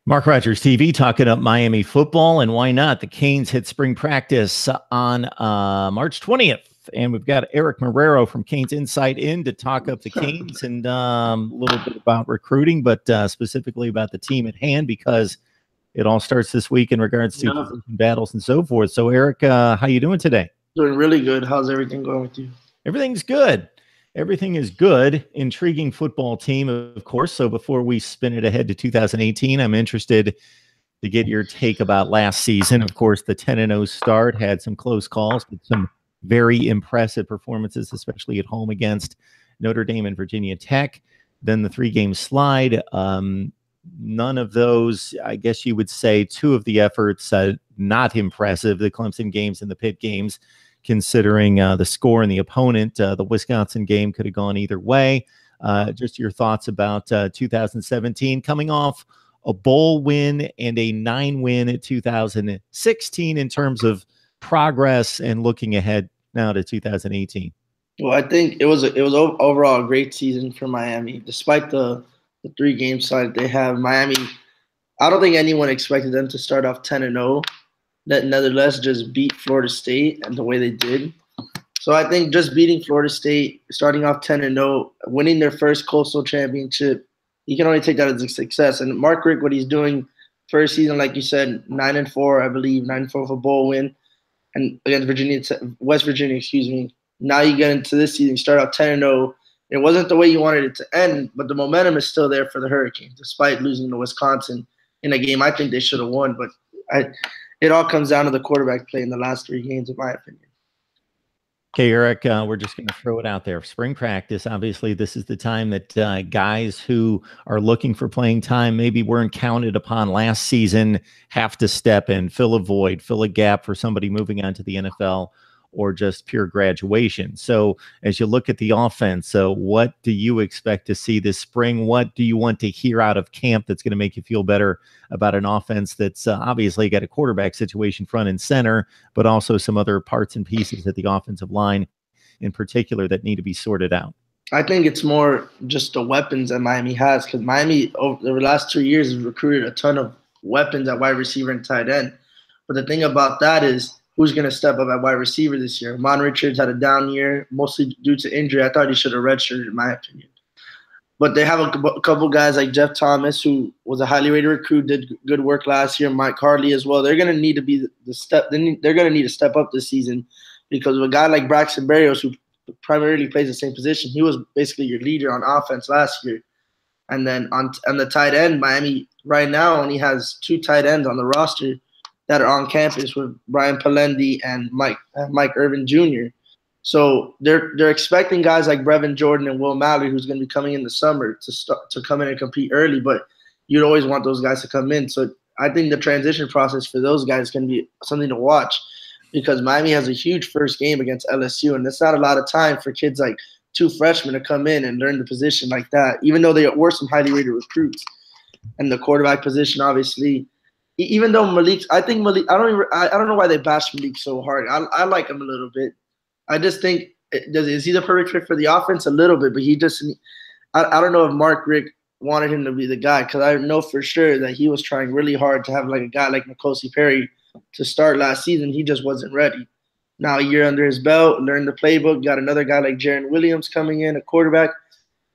Mark Rogers TV talking up Miami football, and why not? The Canes hit spring practice on March 20th, and we've got Eric Marrero from Canes Insight in to talk up the Canes and a little bit about recruiting, but specifically about the team at hand because it all starts this week in regards to position battles and so forth. So, Eric, how you doing today? Doing really good. How's everything going with you? Everything's good. Everything is good. Intriguing football team, of course. So before we spin it ahead to 2018, I'm interested to get your take about last season. Of course, the 10-0 start had some close calls, but some very impressive performances, especially at home against Notre Dame and Virginia Tech. Then the 3-game slide. None of those, I guess you would say, two of the efforts not impressive. The Clemson games and the Pitt games, considering the score and the opponent. The Wisconsin game could have gone either way. Just your thoughts about 2017, coming off a bowl win and a 9-win at 2016 in terms of progress and looking ahead now to 2018. Well, I think it was overall a great season for Miami. Despite the 3-game slide they have, Miami, I don't think anyone expected them to start off 10-0. That nevertheless just beat Florida State and the way they did. So I think just beating Florida State, starting off 10-0, winning their first Coastal Championship, you can only take that as a success. And Mark Richt, what he's doing first season, like you said, 9-4, I believe, 9-4 for bowl win, and against West Virginia, excuse me. Now you get into this season, start out 10-0. It wasn't the way you wanted it to end, but the momentum is still there for the Hurricanes, despite losing to Wisconsin in a game I think they should have won. But it all comes down to the quarterback play in the last 3 games, in my opinion. Okay, Eric, we're just going to throw it out there. Spring practice, obviously, this is the time that guys who are looking for playing time, maybe weren't counted upon last season, have to step in, fill a void, fill a gap for somebody moving on to the NFL or just pure graduation. So as you look at the offense, what do you expect to see this spring? What do you want to hear out of camp that's going to make you feel better about an offense that's obviously got a quarterback situation front and center, but also some other parts and pieces at the offensive line in particular that need to be sorted out? I think it's more just the weapons that Miami has, because Miami over the last 2 years has recruited a ton of weapons at wide receiver and tight end. But the thing about that is, who's going to step up at wide receiver this year? Mon Richards had a down year, mostly due to injury. I thought he should have redshirted, in my opinion. But they have a couple guys like Jeff Thomas, who was a highly rated recruit, did good work last year. Mike Hartley as well. They're going to need to be the step. They're going to need to step up this season, because of a guy like Braxton Berrios, who primarily plays the same position, he was basically your leader on offense last year. And then on the tight end, Miami right now only has 2 tight ends on the roster that are on campus, with Brian Palendi and Mike Irvin Jr. So they're expecting guys like Brevin Jordan and Will Mallory, who's going to be coming in the summer, to come in and compete early. But you'd always want those guys to come in. So I think the transition process for those guys can be something to watch, because Miami has a huge first game against LSU, and that's not a lot of time for kids like 2 freshmen to come in and learn the position like that, even though they were some highly rated recruits. And the quarterback position, obviously, even though I don't know why they bash Malik so hard. I like him a little bit. I just think, is he the perfect fit for the offense? A little bit, but I don't know if Mark Richt wanted him to be the guy, because I know for sure that he was trying really hard to have like a guy like N'Kosi Perry to start last season. He just wasn't ready. Now a year under his belt, learned the playbook, got another guy like Jaron Williams coming in, a quarterback.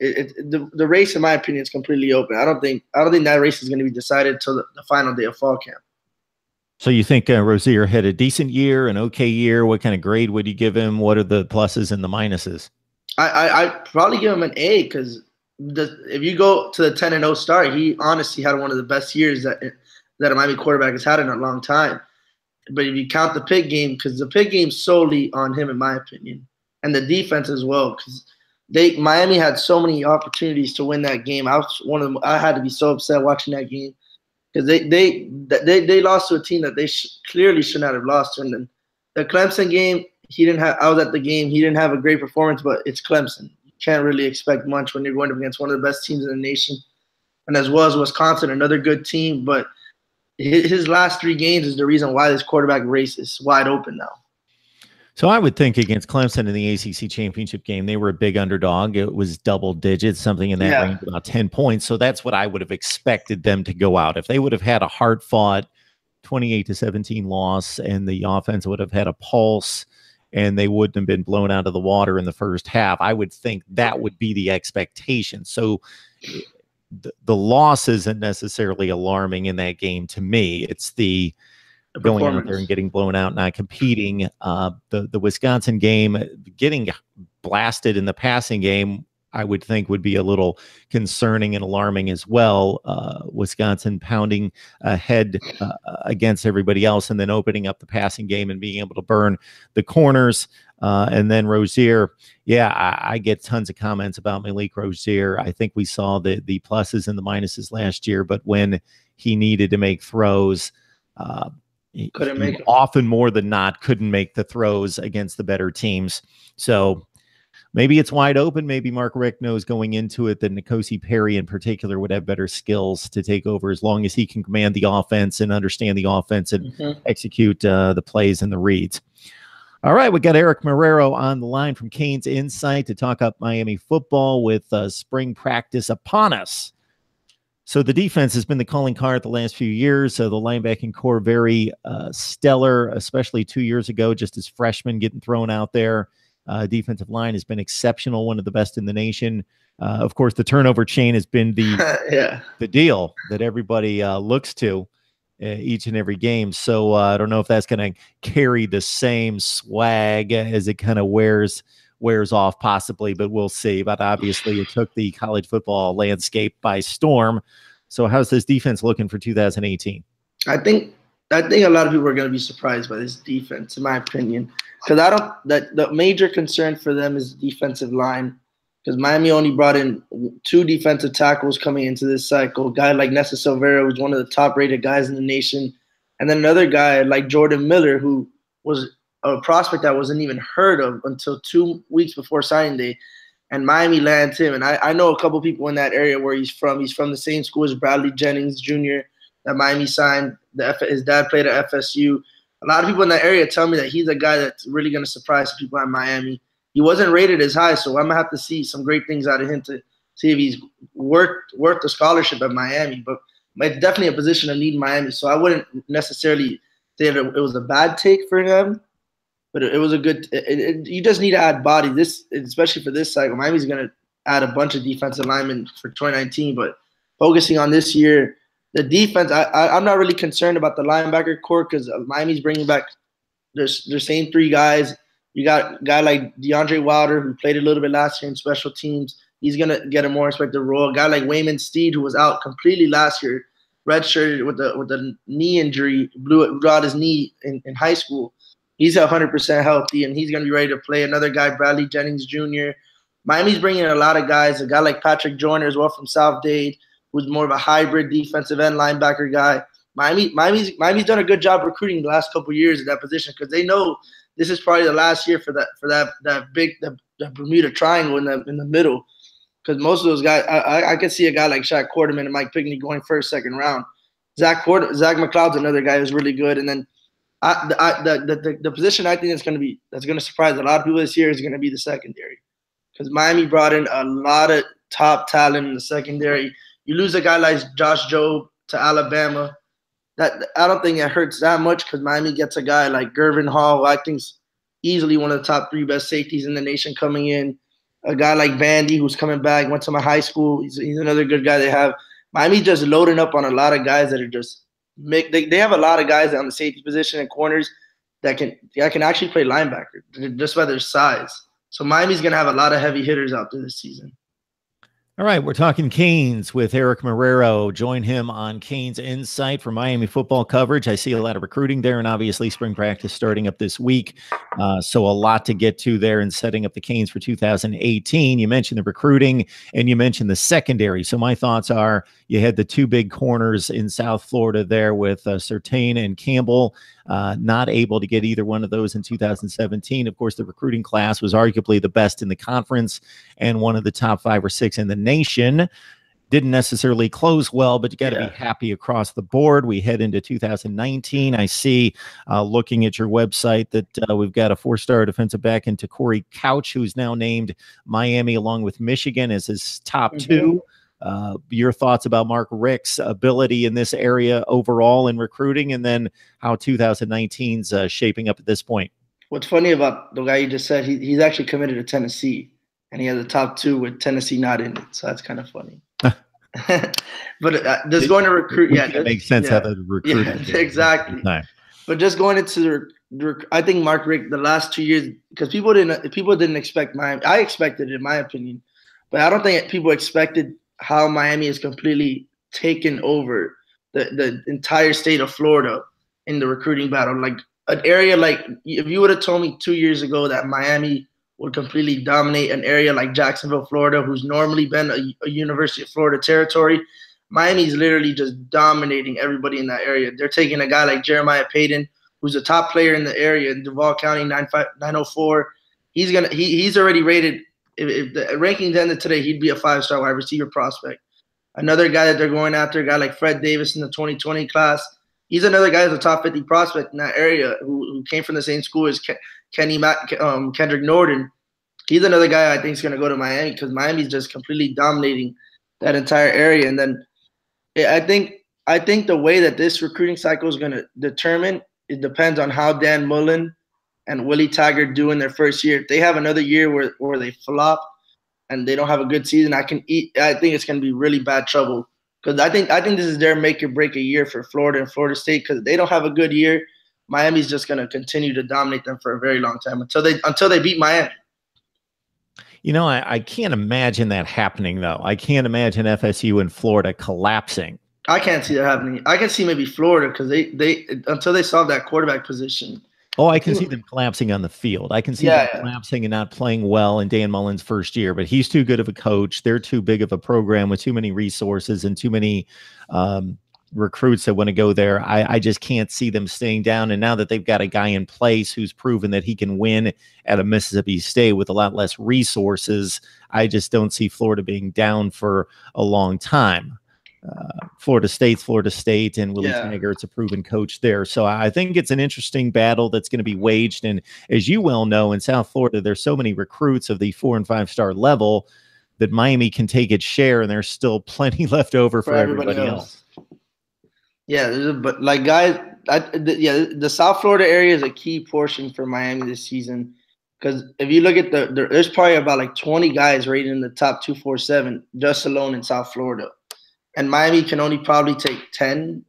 The race, in my opinion, is completely open. I don't think that race is going to be decided till the final day of fall camp. So you think Rozier had a decent year, an okay year? What kind of grade would you give him? What are the pluses and the minuses? I'd probably give him an A, because if you go to the 10-0 start, he honestly had one of the best years that a Miami quarterback has had in a long time. But if you count the Pitt game, because the Pitt game's solely on him, in my opinion, and the defense as well, because Miami had so many opportunities to win that game. I had to be so upset watching that game, because they lost to a team that they clearly should not have lost to. And then the Clemson game, I was at the game. He didn't have a great performance, but it's Clemson. You can't really expect much when you're going up against one of the best teams in the nation, and as well as Wisconsin, another good team. But his last 3 games is the reason why this quarterback race is wide open now. So I would think against Clemson in the ACC championship game, they were a big underdog. It was double digits, something in that range, about 10 points. So that's what I would have expected them to go out. If they would have had a hard-fought 28-17 loss and the offense would have had a pulse and they wouldn't have been blown out of the water in the first half, I would think that would be the expectation. So the loss isn't necessarily alarming in that game to me. It's the going out there and getting blown out, not competing. The Wisconsin game, getting blasted in the passing game, I would think would be a little concerning and alarming as well. Wisconsin pounding ahead against everybody else and then opening up the passing game and being able to burn the corners. And then Rozier, I get tons of comments about Malik Rozier. I think we saw the pluses and the minuses last year, but when he needed to make throws, he often more than not couldn't make the throws against the better teams. So maybe it's wide open. Maybe Mark Richt knows going into it that N'Kosi Perry in particular would have better skills to take over as long as he can command the offense and understand the offense and execute the plays and the reads. All right, we got Eric Marrero on the line from Canes Insight to talk up Miami football with spring practice upon us. So the defense has been the calling card the last few years. So the linebacking core very stellar, especially 2 years ago, just as freshmen getting thrown out there. Defensive line has been exceptional, one of the best in the nation. Of course, the turnover chain has been the deal that everybody looks to each and every game. So I don't know if that's going to carry the same swag as it kind of wears off possibly, but we'll see. But obviously it took the college football landscape by storm. So how's this defense looking for 2018? I think a lot of people are going to be surprised by this defense, in my opinion, because the major concern for them is defensive line, because Miami only brought in 2 defensive tackles coming into this cycle. A guy like Nessa Silvera, who's one of the top-rated guys in the nation, and then another guy like Jordan Miller, who was a prospect that wasn't even heard of until 2 weeks before signing day, and Miami lands him. And I know a couple people in that area where he's from. He's from the same school as Bradley Jennings Jr. that Miami signed. His dad played at FSU. A lot of people in that area tell me that he's a guy that's really going to surprise people at Miami. He wasn't rated as high, so I'm going to have to see some great things out of him to see if he's worth the scholarship at Miami. But it's definitely a position of need in Miami, so I wouldn't necessarily say that it was a bad take for him. But it was a good. You just need to add body. This, especially for this cycle, Miami's going to add a bunch of defensive linemen for 2019. But focusing on this year, the defense, I'm not really concerned about the linebacker core because Miami's bringing back their same 3 guys. You got a guy like DeAndre Wilder, who played a little bit last year in special teams. He's going to get a more expected role. A guy like Wayman Steed, who was out completely last year, redshirted with the knee injury, blew out his knee in high school. He's 100% healthy, and he's going to be ready to play. Another guy, Bradley Jennings Jr. Miami's bringing in a lot of guys. A guy like Patrick Joyner as well from South Dade, who's more of a hybrid defensive end linebacker guy. Miami's done a good job recruiting the last couple of years at that position because they know this is probably the last year for that big Bermuda Triangle in the middle. Because most of those guys, I could see a guy like Shaq Quarterman and Mike Pinkney going first, second round. Zach McLeod's another guy who's really good, and then the position I think that's going to surprise a lot of people this year is going to be the secondary, because Miami brought in a lot of top talent in the secondary. You lose a guy like Josh Jobe to Alabama. That I don't think it hurts that much because Miami gets a guy like Gervin Hall, who I think's easily one of the top 3 best safeties in the nation coming in. A guy like Vandy, who's coming back, went to my high school. He's another good guy they have. Miami just loading up on a lot of guys that are just they have a lot of guys on the safety position and corners that can actually play linebacker just by their size. So Miami's going to have a lot of heavy hitters out there this season. All right, we're talking Canes with Eric Marrero. Join him on Canes Insight for Miami football coverage. I see a lot of recruiting there, and obviously spring practice starting up this week. So a lot to get to there in setting up the Canes for 2018. You mentioned the recruiting, and you mentioned the secondary. So my thoughts are you had the 2 big corners in South Florida there with Surtain and Campbell. Not able to get either one of those in 2017. Of course, the recruiting class was arguably the best in the conference and one of the top 5 or 6 in the nation. didn't necessarily close well, but you got to be happy across the board. We head into 2019. I see, looking at your website, that we've got a 4-star defensive back into Corey Couch, who's now named Miami along with Michigan as his top two. Your thoughts about Mark Richt's ability in this area overall in recruiting, and then how 2019's shaping up at this point? What's funny about the guy you just said, he's actually committed to Tennessee, and he has the top 2 with Tennessee not in it. So that's kind of funny. But just going to recruit, it makes sense how the recruit. Exactly. But just going into I think Mark Richt the last 2 years, because people didn't expect Miami. I expected it, in my opinion, but I don't think people expected how Miami has completely taken over the entire state of Florida in the recruiting battle. Like an area like, if you would have told me 2 years ago that Miami would completely dominate an area like Jacksonville, Florida, who's normally been a University of Florida territory, Miami's literally just dominating everybody in that area. They're taking a guy like Jeremiah Payton, who's a top player in the area in Duval County, 904. He's already rated. If the rankings ended today, he'd be a 5-star wide receiver prospect. Another guy that they're going after, a guy like Fred Davis in the 2020 class. He's another guy who's a top 50 prospect in that area who came from the same school as Kendrick Norden. He's another guy I think is going to go to Miami, because Miami's just completely dominating that entire area. And then I think the way that this recruiting cycle is going to determine, it depends on how Dan Mullen and Willie Taggart do in their first year. If they have another year where they flop and they don't have a good season, I think it's going to be really bad trouble. Because I think this is their make or break a year for Florida and Florida State. Because if they don't have a good year, Miami's just going to continue to dominate them for a very long time until they beat Miami. You know, I can't imagine that happening, though. I can't imagine FSU and Florida collapsing. I can't see that happening. I can see maybe Florida, because they until they solve that quarterback position. Oh, I can see them collapsing on the field. I can see them collapsing and not playing well in Dan Mullen's first year, but he's too good of a coach. They're too big of a program with too many resources and too many recruits that want to go there. I just can't see them staying down. And now that they've got a guy in place who's proven that he can win at a Mississippi State with a lot less resources, I just don't see Florida being down for a long time. Florida State, and Willie Taggart's a proven coach there. So I think it's an interesting battle that's going to be waged. And as you well know, in South Florida, there's so many recruits of the 4- and 5-star level that Miami can take its share, and there's still plenty left over for everybody else. Yeah, but like guys, the South Florida area is a key portion for Miami this season. Because if you look at there's probably about like 20 guys rated in the top 247 just alone in South Florida. And Miami can only probably take 10.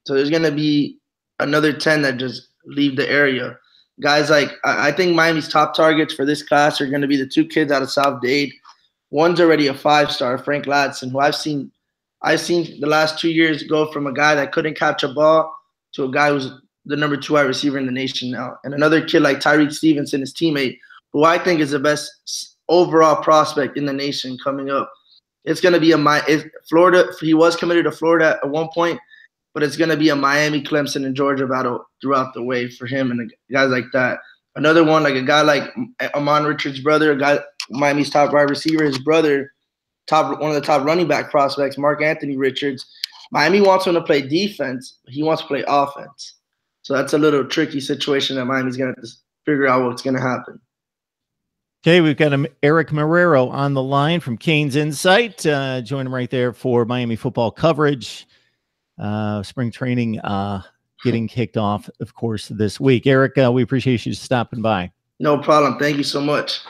So there's going to be another 10 that just leave the area. Guys like, I think Miami's top targets for this class are going to be the 2 kids out of South Dade. One's already a 5-star, Frank Ladson, who I've seen the last 2 years go from a guy that couldn't catch a ball to a guy who's the number 2 wide receiver in the nation now. And another kid like Tyreek Stevenson, his teammate, who I think is the best overall prospect in the nation coming up. It's going to be Florida. He was committed to Florida at one point, but it's going to be a Miami, Clemson, and Georgia battle throughout the way for him and guys like that. Another one, like a guy like Amon Richards' brother, a guy Miami's top wide receiver, his brother, one of the top running back prospects, Mark Anthony Richards. Miami wants him to play defense. He wants to play offense. So that's a little tricky situation that Miami's going to figure out what's going to happen. Okay, we've got Eric Marrero on the line from Canes Insight. Join him right there for Miami football coverage. Spring training getting kicked off, of course, this week. Eric, we appreciate you stopping by. No problem. Thank you so much.